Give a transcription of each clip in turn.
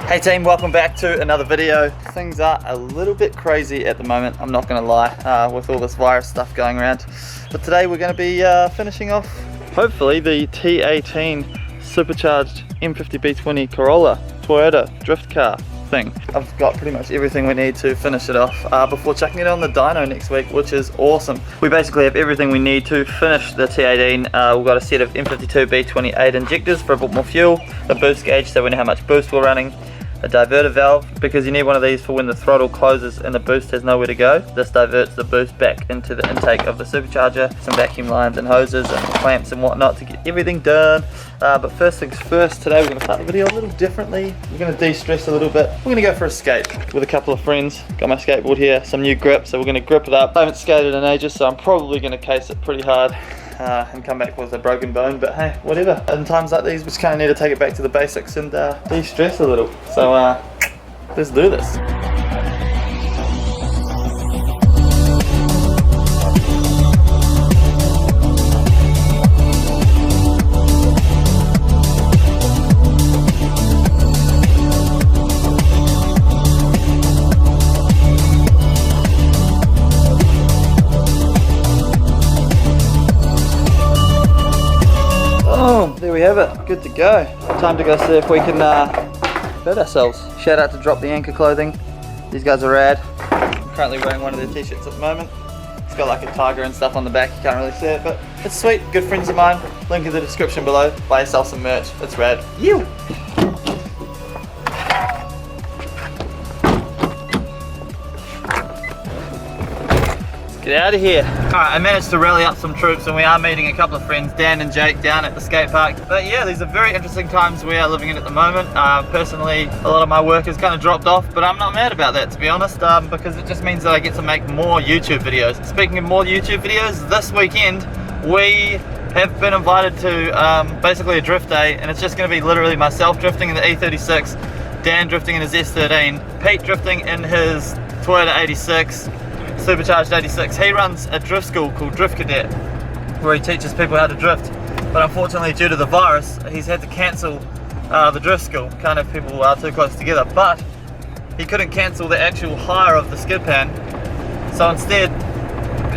Hey team, welcome back to another video. Things are a little bit crazy at the moment, I'm not gonna lie, with all this virus stuff going around. But today we're gonna be finishing off, hopefully, the T18 supercharged M50 B20 Corolla Toyota drift car thing. I've got pretty much everything we need to finish it off before chucking it on the dyno next week, which is awesome. We basically have everything we need to finish the T18. We've got a set of M52 B28 injectors for a bit more fuel, a boost gauge so we know how much boost we're running, a diverter valve because you need one of these for when the throttle closes and the boost has nowhere to go. This diverts the boost back into the intake of the supercharger, some vacuum lines and hoses and clamps and whatnot to get everything done. But first things first, today we're going to start the video a little differently. We're going to de-stress a little bit. We're going to go for a skate with a couple of friends. Got my skateboard here, some new grip, so we're going to grip it up. I haven't skated in ages, so I'm probably going to case it pretty hard. And come back with a broken bone, but hey, whatever. In times like these, we just kind of need to take it back to the basics and de-stress a little. So let's do this. There we have it, good to go. Time to go see if we can fit ourselves. Shout out to Drop the Anchor Clothing. These guys are rad. I'm currently wearing one of their t-shirts at the moment. It's got like a tiger and stuff on the back, you can't really see it, but it's sweet. Good friends of mine. Link in the description below. Buy yourself some merch, it's rad. You! Get out of here. Alright, I managed to rally up some troops and we are meeting a couple of friends, Dan and Jake, down at the skate park. But yeah, these are very interesting times we are living in at the moment. Personally, a lot of my work has kind of dropped off, but I'm not mad about that, to be honest, because it just means that I get to make more YouTube videos. Speaking of more YouTube videos, this weekend we have been invited to basically a drift day, and it's just going to be literally myself drifting in the E36, Dan drifting in his S13, Pete drifting in his Toyota 86, supercharged 86. He runs a drift school called Drift Cadet where he teaches people how to drift, but unfortunately due to the virus he's had to cancel the drift school. Can't have people too close together, but he couldn't cancel the actual hire of the skid pan, so instead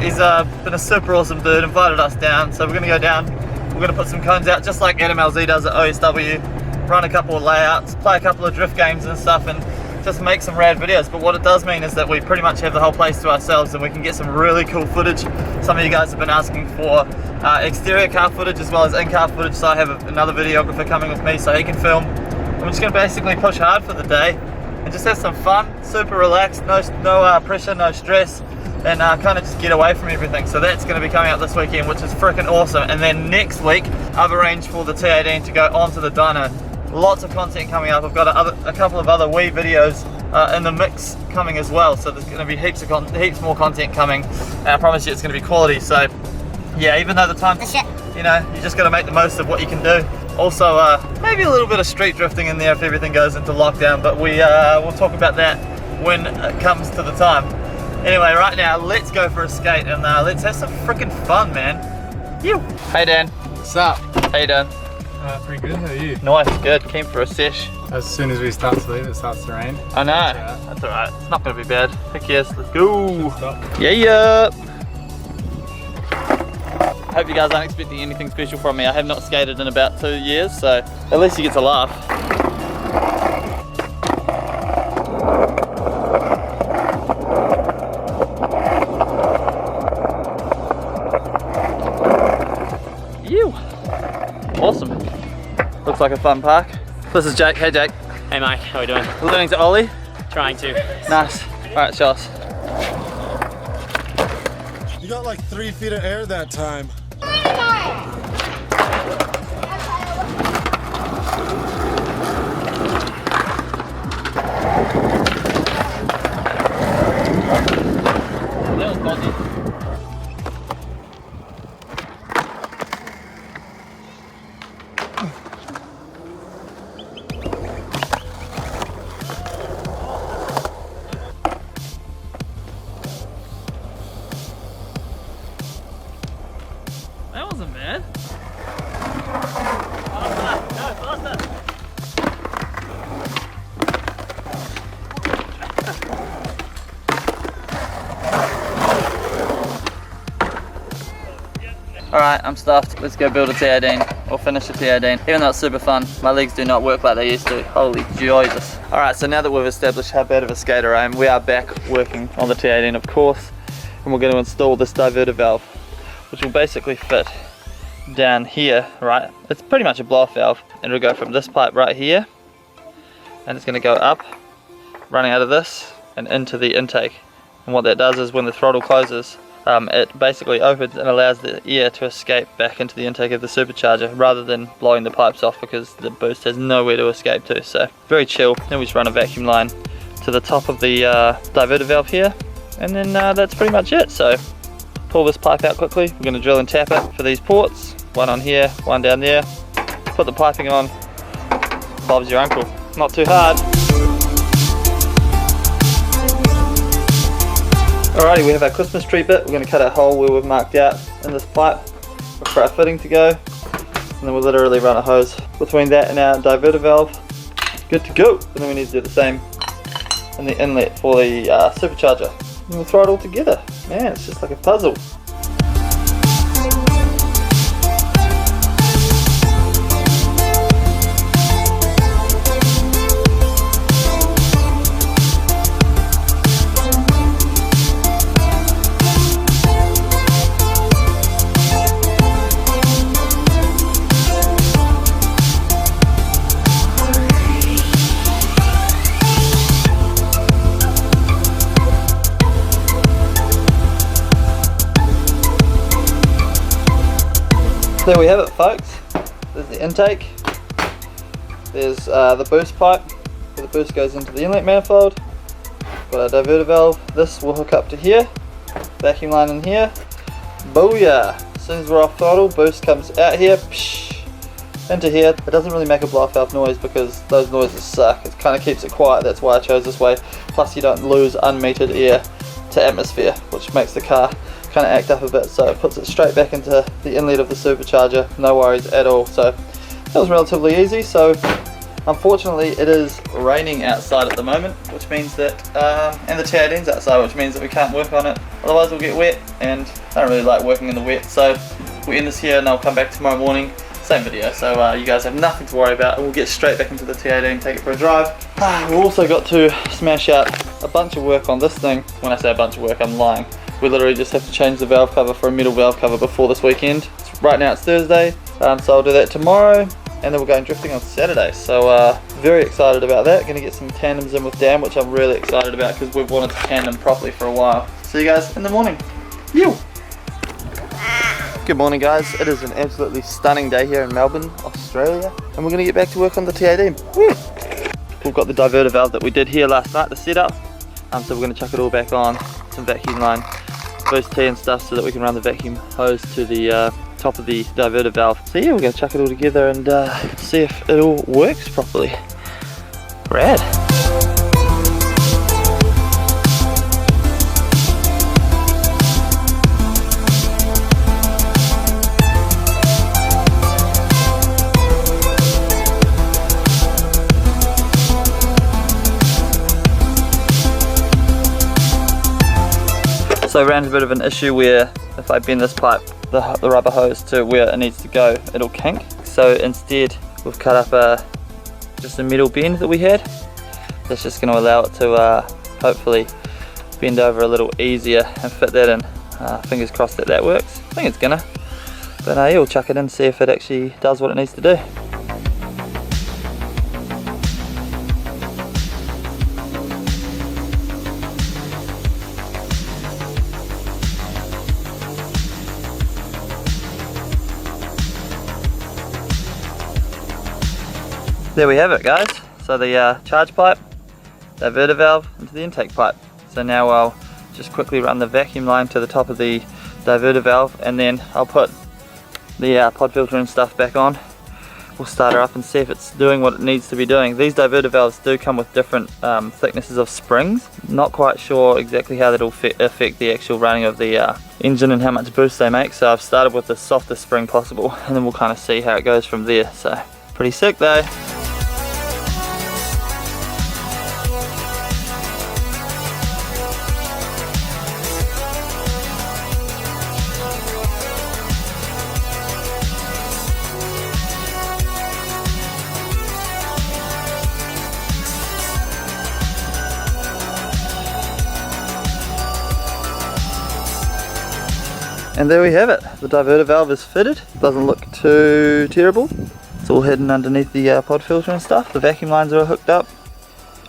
he's been a super awesome dude, invited us down, so we're going to go down, we're going to put some cones out just like Adam LZ does at OSW, run a couple of layouts, play a couple of drift games and stuff, and just make some rad videos. But what it does mean is that we pretty much have the whole place to ourselves and we can get some really cool footage. Some of you guys have been asking for exterior car footage as well as in-car footage, so I have another videographer coming with me so he can film. I'm just going to basically push hard for the day and just have some fun, super relaxed, no pressure, no stress, and kind of just get away from everything. So that's going to be coming out this weekend, which is freaking awesome. And then next week I've arranged for the T18 to go onto the dyno. Lots of content coming up. I've got a couple of other wee videos in the mix coming as well, so there's going to be heaps more content coming, and I promise you it's going to be quality. So yeah, even though the time's shit, you know, you just got to make the most of what you can do. Also maybe a little bit of street drifting in there if everything goes into lockdown, but we'll talk about that when it comes to the time. Anyway, right now let's go for a skate and let's have some freaking fun, man. You. Hey Dan. What's up? How you doing? Pretty good, how are you? Nice, good. Came for a sesh. As soon as we start to leave, it starts to rain. I know. That's alright. It's not going to be bad. Heck yes, let's go. Yeah. Hope you guys aren't expecting anything special from me. I have not skated in about 2 years, so at least you get to laugh. You. Awesome. Looks like a fun park. This is Jake. Hey Jake. Hey Mike, how are we doing? Learning to ollie. Trying to. Nice. Alright, show us. You got like 3 feet of air that time. That was funny. That wasn't bad. Faster, go faster. Alright, I'm stuffed. Let's go build a T18 or finish a T18. Even though it's super fun, my legs do not work like they used to. Holy Jesus. Alright, so now that we've established how bad of a skater I am, we are back working on the T18 of course. And we're going to install this diverter valve, which will basically fit down here, right? It's pretty much a blow-off valve. And it'll go from this pipe right here. And it's going to go up, running out of this, and into the intake. And what that does is when the throttle closes, it basically opens and allows the air to escape back into the intake of the supercharger rather than blowing the pipes off, because the boost has nowhere to escape to. So very chill. Then we just run a vacuum line to the top of the diverter valve here, and then that's pretty much it. So pull this pipe out quickly. We're going to drill and tap it for these ports, one on here, one down there. Put the piping on. Bob's your uncle. Not too hard. Alrighty, we have our Christmas tree bit. We're going to cut a hole where we've marked out in this pipe for our fitting to go, and then we'll literally run a hose between that and our diverter valve. Good to go. And then we need to do the same in the inlet for the supercharger. And we'll throw it all together. Man, it's just like a puzzle. There we have it, folks. There's the intake. There's the boost pipe where the boost goes into the inlet manifold. Got our diverter valve. This will hook up to here. Vacuum line in here. Booyah! As soon as we're off throttle, boost comes out here, psh, into here. It doesn't really make a blow-off valve noise because those noises suck. It kind of keeps it quiet. That's why I chose this way. Plus, you don't lose unmetered air to atmosphere, which makes the car kind of act up a bit, so it puts it straight back into the inlet of the supercharger. No worries at all. So that was relatively easy. So unfortunately it is raining outside at the moment, which means that and the T18's outside, which means that we can't work on it, otherwise we'll get wet, and I don't really like working in the wet. So we'll end this here and I'll come back tomorrow morning, same video, so you guys have nothing to worry about, and we'll get straight back into the T18, take it for a drive. We've also got to smash out a bunch of work on this thing. When I say a bunch of work, I'm lying. We literally just have to change the valve cover for a metal valve cover before this weekend. Right now it's Thursday, so I'll do that tomorrow, and then we're going drifting on Saturday. So very excited about that. Going to get some tandems in with Dan, which I'm really excited about because we've wanted to tandem properly for a while. See you guys in the morning. Yo! Good morning, guys. It is an absolutely stunning day here in Melbourne, Australia, and we're going to get back to work on the T18. Woo! We've got the diverter valve that we did here last night, the setup. So we're going to chuck it all back on, some vacuum line, boost T and stuff, so that we can run the vacuum hose to the top of the diverter valve. So yeah, we're going to chuck it all together and see if it all works properly. Rad. So I ran a bit of an issue where if I bend this pipe, the rubber hose to where it needs to go, it'll kink. So instead we've cut up just a metal bend that we had. That's just going to allow it to hopefully bend over a little easier and fit that in. Fingers crossed that that works. I think it's gonna. But yeah, we'll chuck it in and see if it actually does what it needs to do. There we have it, guys. So the charge pipe, diverter valve into the intake pipe. So now I'll just quickly run the vacuum line to the top of the diverter valve, and then I'll put the pod filter and stuff back on. We'll start her up and see if it's doing what it needs to be doing. These diverter valves do come with different thicknesses of springs. Not quite sure exactly how that'll affect the actual running of the engine and how much boost they make. So I've started with the softest spring possible, and then we'll kind of see how it goes from there. So pretty sick though. And there we have it. The diverter valve is fitted. Doesn't look too terrible. It's all hidden underneath the pod filter and stuff. The vacuum lines are hooked up.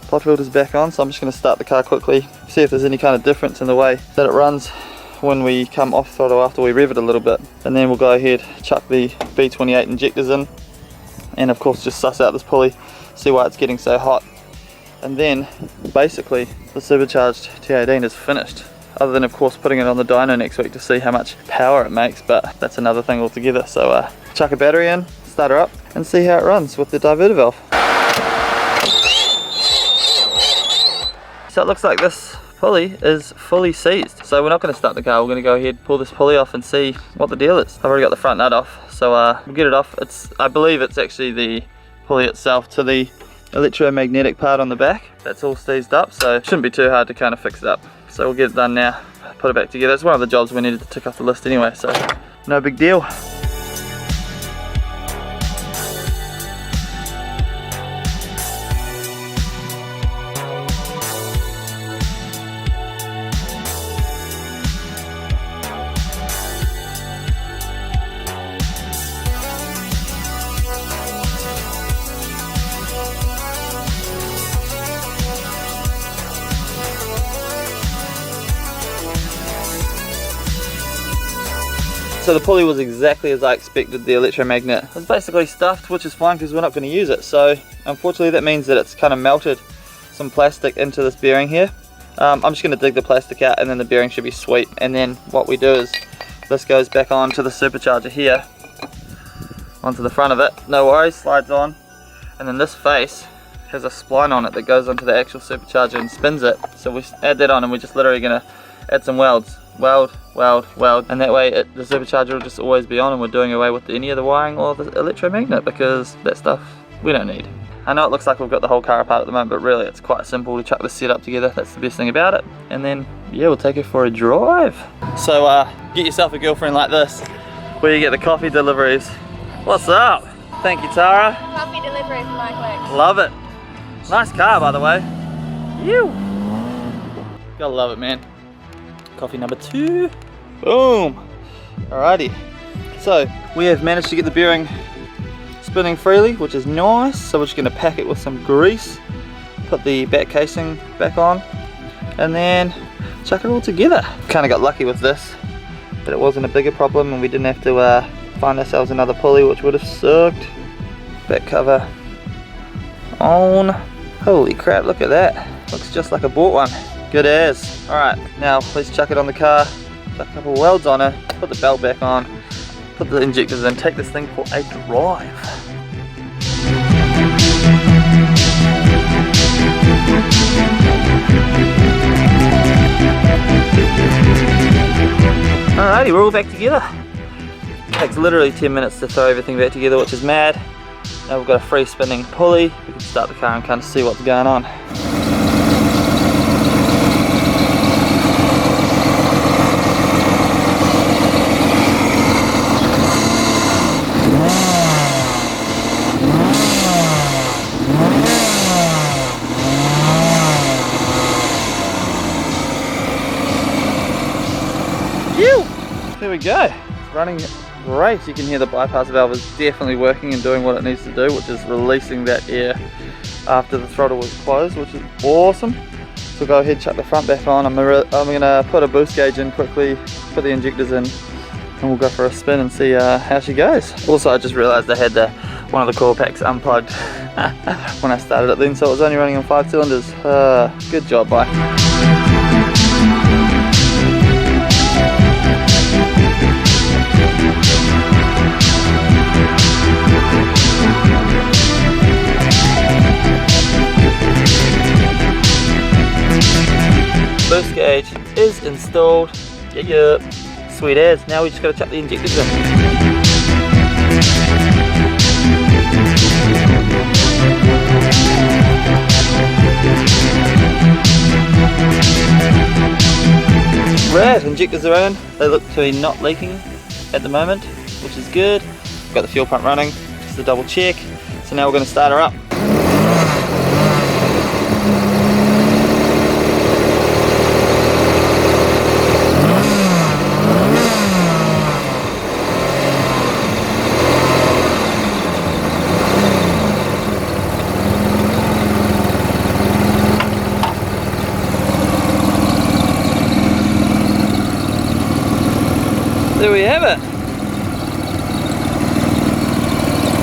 Pod filter's back on, so I'm just going to start the car quickly, see if there's any kind of difference in the way that it runs when we come off throttle after we rev it a little bit. And then we'll go ahead, chuck the B28 injectors in, and of course just suss out this pulley, see why it's getting so hot. And then basically the supercharged T18 is finished, other than of course putting it on the dyno next week to see how much power it makes, but that's another thing altogether. So chuck a battery in, start her up, and see how it runs with the diverter valve. So it looks like this pulley is fully seized, so we're not going to start the car. We're going to go ahead, pull this pulley off and see what the deal is. I've already got the front nut off, so we'll get it off. I believe it's actually the pulley itself to the electromagnetic part on the back that's all seized up, so it shouldn't be too hard to kind of fix it up. So we'll get it done now, put it back together. It's one of the jobs we needed to tick off the list anyway, so no big deal. So the pulley was exactly as I expected. The electromagnet was basically stuffed, which is fine because we're not going to use it. So unfortunately that means that it's kind of melted some plastic into this bearing here. I'm just going to dig the plastic out and then the bearing should be sweet. And then what we do is this goes back onto the supercharger here, onto the front of it, no worries, slides on. And then this face has a spline on it that goes onto the actual supercharger and spins it. So we add that on and we're just literally going to add some welds. Weld, weld, weld, and that way the supercharger will just always be on, and we're doing away with any of the wiring or the electromagnet, because that stuff we don't need. I know it looks like we've got the whole car apart at the moment, but really it's quite simple to chuck this setup together. That's the best thing about it. And then yeah, we'll take it for a drive. So get yourself a girlfriend like this where you get the coffee deliveries. What's up? Thank you, Tara. Coffee delivery for my work. Love it. Nice car, by the way. You gotta love it, man. Coffee number 2. Boom. Alrighty. So we have managed to get the bearing spinning freely, which is nice. So we're just going to pack it with some grease, put the back casing back on, and then chuck it all together. Kind of got lucky with this, but it wasn't a bigger problem and we didn't have to find ourselves another pulley, which would have sucked. Back cover on. Holy crap, look at that. Looks just like I bought one. Good as. Alright, now let's chuck it on the car, chuck a couple of welds on it, put the belt back on, put the injectors in, take this thing for a drive. Alrighty, we're all back together. Takes literally 10 minutes to throw everything back together, which is mad. Now we've got a free spinning pulley. We can start the car and kind of see what's going on. There we go, it's running great. You can hear the bypass valve is definitely working and doing what it needs to do, which is releasing that air after the throttle was closed, which is awesome. So go ahead, chuck the front back on. I'm gonna put a boost gauge in quickly, put the injectors in, and we'll go for a spin and see how she goes. Also, I just realized I had one of the coil packs unplugged when I started it then, so it was only running on 5 cylinders. Good job, bye. Boost gauge is installed. Yeah. Sweet as. Now we just gotta chuck the injectors in. Rad, injectors are in. They look to be not leaking at the moment, which is good. Got the fuel pump running, just to double check. So now we're gonna start her up. There we have it.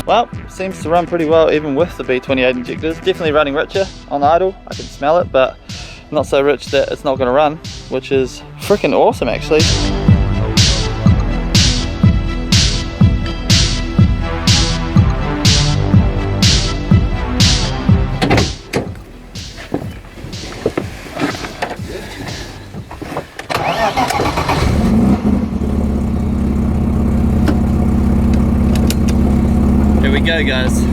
Well, seems to run pretty well even with the B28 injectors. Definitely running richer on idle. I can smell it, but not so rich that it's not going to run, which is freaking awesome actually. Here we go, guys.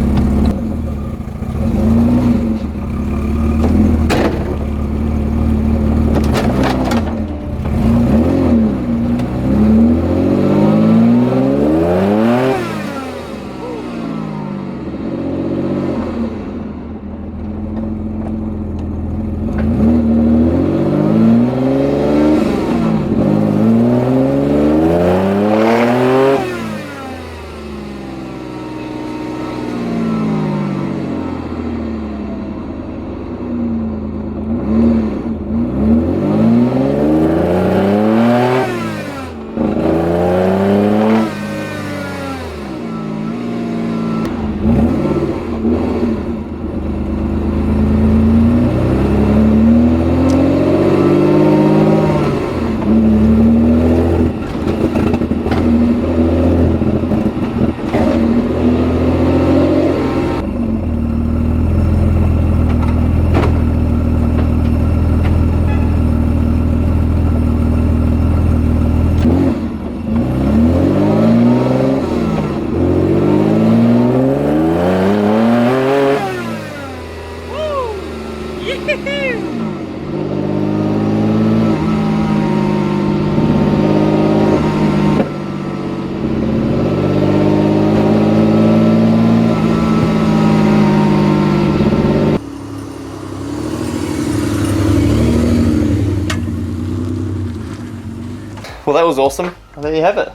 Well, that was awesome. There you have it.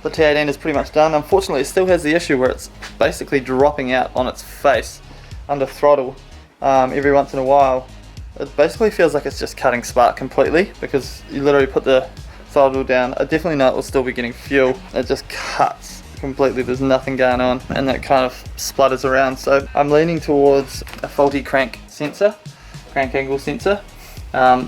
The T18 is pretty much done. Unfortunately, it still has the issue where it's basically dropping out on its face under throttle every once in a while. It basically feels like it's just cutting spark completely because you literally put the throttle down. I definitely know it will still be getting fuel. It just cuts completely. There's nothing going on and that kind of splutters around. So I'm leaning towards a faulty crank sensor, crank angle sensor.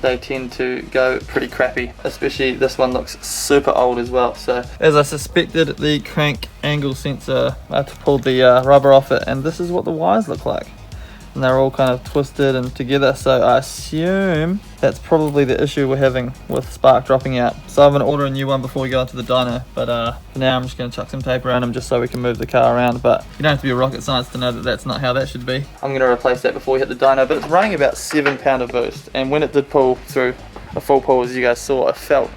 They tend to go pretty crappy, especially this one looks super old as well. So as I suspected, the crank angle sensor, I had to pull the rubber off it, and this is what the wires look like. And they're all kind of twisted and together, so I assume that's probably the issue we're having with spark dropping out. So I'm going to order a new one before we go into the dyno, but for now I'm just going to chuck some tape around them just so we can move the car around. But you don't have to be a rocket science to know that that's not how that should be. I'm going to replace that before we hit the dyno, but it's running about 7 pound of boost, and when it did pull through a full pull, as you guys saw, it felt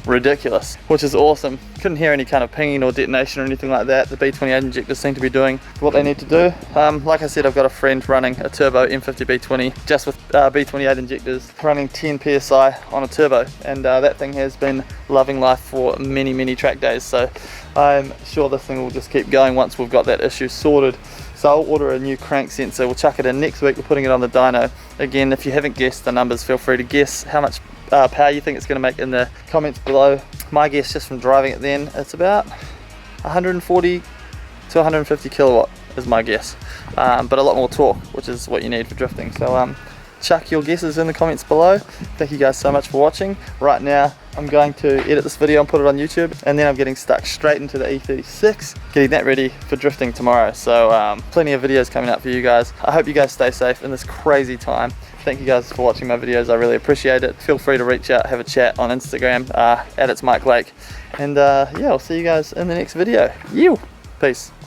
ridiculous, which is awesome. Couldn't hear any kind of pinging or detonation or anything like that. The B28 injectors seem to be doing what they need to do. Like I said, I've got a friend running a turbo M50 B20 just with B28 injectors, running 10 psi on a turbo, and that thing has been loving life for many track days. So I'm sure this thing will just keep going once we've got that issue sorted. So I'll order a new crank sensor. We'll chuck it in next week. We're putting it on the dyno. Again, if you haven't guessed the numbers, feel free to guess how much power you think it's going to make in the comments below. My guess, just from driving it then, it's about 140 to 150 kilowatt is my guess, but a lot more torque, which is what you need for drifting. So chuck your guesses in the comments below. Thank you guys so much for watching. Right now I'm going to edit this video and put it on YouTube, and then I'm getting stuck straight into the E36, getting that ready for drifting tomorrow. So plenty of videos coming up for you guys. I hope you guys stay safe in this crazy time. Thank you guys for watching my videos. I really appreciate it. Feel free to reach out, have a chat on Instagram at It's Mike Lake, and yeah, I'll see you guys in the next video. Peace.